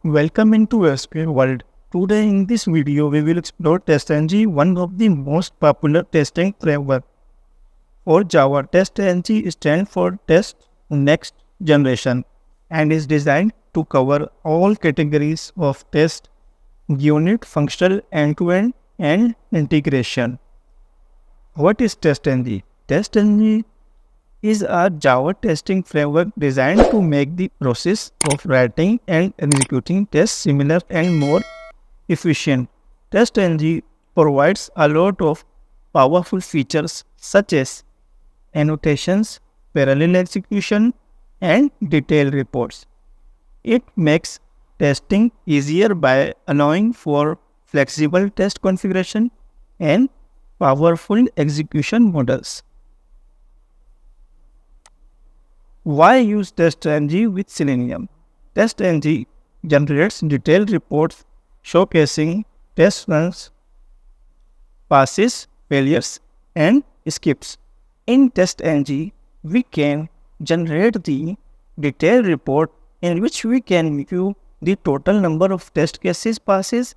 Welcome into SQL world. Today in this video we will explore TestNG, one of the most popular testing framework for Java. TestNG stands for Test Next Generation and is designed to cover all categories of test, unit, functional, end-to-end and integration. What is TestNG? TestNG is a Java testing framework designed to make the process of writing and executing tests similar and more efficient. TestNG provides a lot of powerful features such as annotations, parallel execution, and detailed reports. It makes testing easier by allowing for flexible test configuration and powerful execution models. Why use TestNG with Selenium? TestNG generates detailed reports showcasing test runs, passes, failures, and skips. In TestNG, we can generate the detailed report in which we can view the total number of test cases passes,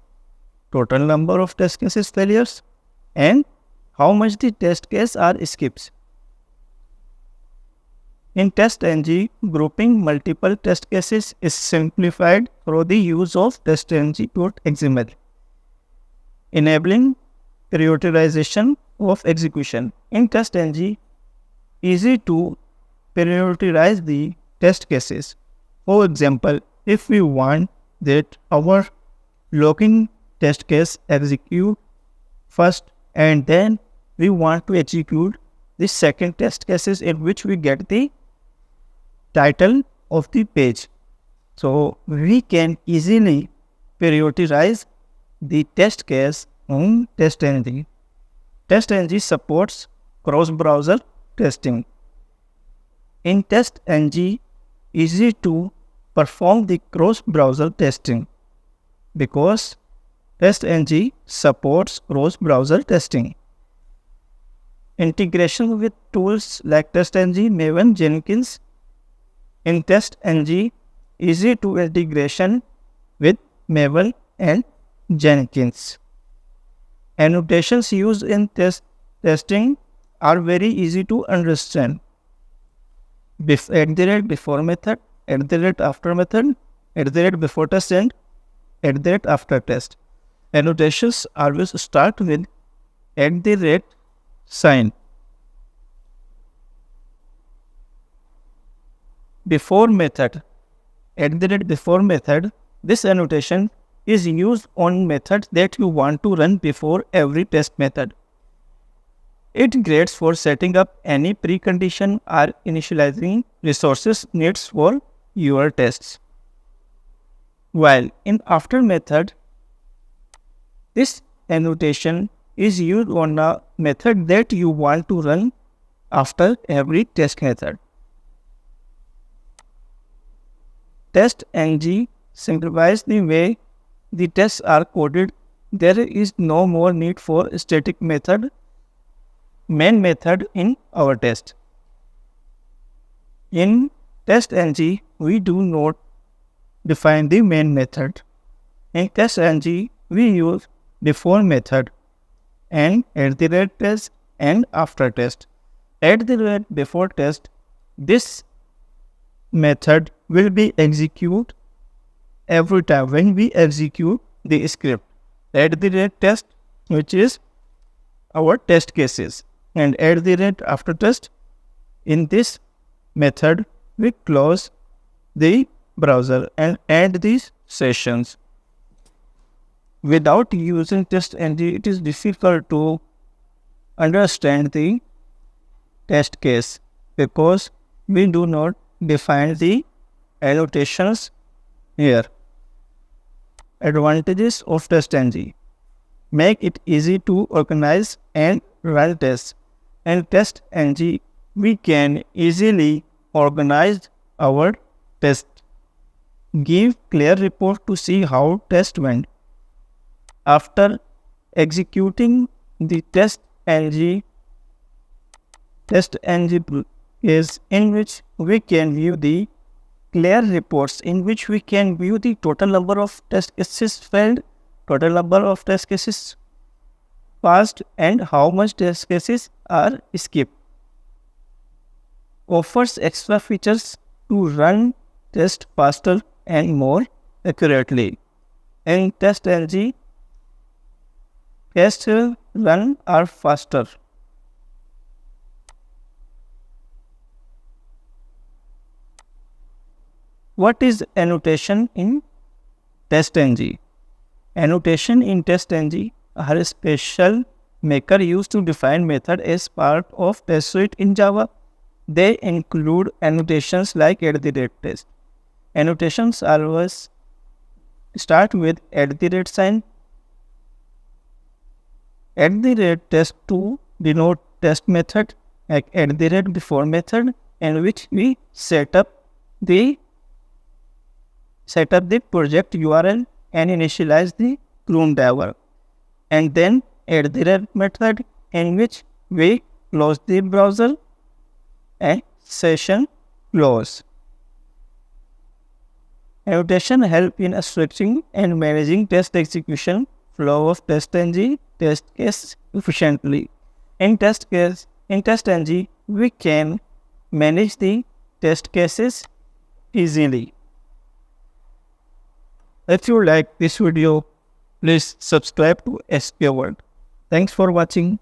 total number of test cases failures, and how much the test case are skips. In TestNG, grouping multiple test cases is simplified through the use of TestNG.xml, enabling prioritization of execution. In TestNG, easy to prioritize the test cases. For example, if we want that our logging test case execute first and then we want to execute the second test cases in which we get the title of the page. So we can easily prioritize the test case on TestNG. TestNG supports cross-browser testing. In TestNG, easy to perform the cross-browser testing because TestNG supports cross-browser testing. Integration with tools like TestNG, Maven, Jenkins. In TestNG, easy to integration with Maven and Jenkins. Annotations used in testing are very easy to understand. Before method, after method, before test and after test. Annotations always start with sign. Before method, before method, this annotation is used on methods that you want to run before every test method. It grades for setting up any precondition or initializing resources needs for your tests. While in after method, this annotation is used on a method that you want to run after every test method. TestNG simplifies the way the tests are coded. There is no more need for static main method in our test. In TestNG, we do not define the main method. In TestNG, we use before method and @test and after test. Before test, this method will be executed every time when we execute the script. @test, which is our test cases, and after test. In this method, we close the browser and end these sessions. Without using TestNG, it is difficult to understand the test case because we do not define the annotations here. Advantages of TestNG: make it easy to organize and run tests. In TestNG, we can easily organize our tests, give clear report to see how test went. After executing the TestNG is in which we can view the clear reports in which we can view the total number of test cases failed, total number of test cases passed, and how much test cases are skipped. Offers extra features to run tests faster and more accurately. In TestNG, tests run are faster. What is annotation in TestNG? Annotation in TestNG are a special maker used to define method as part of test suite in Java. They include annotations like @test. Annotations always start with @sign, @test to denote test method, like @before method, in which we set up the project URL and initialize the clone driver, and then method in which we close the browser and session close. Annotation help in structuring and managing test execution flow of TestNG test case efficiently. In TestNG, we can manage the test cases easily. If you like this video, please subscribe to SK World. Thanks for watching.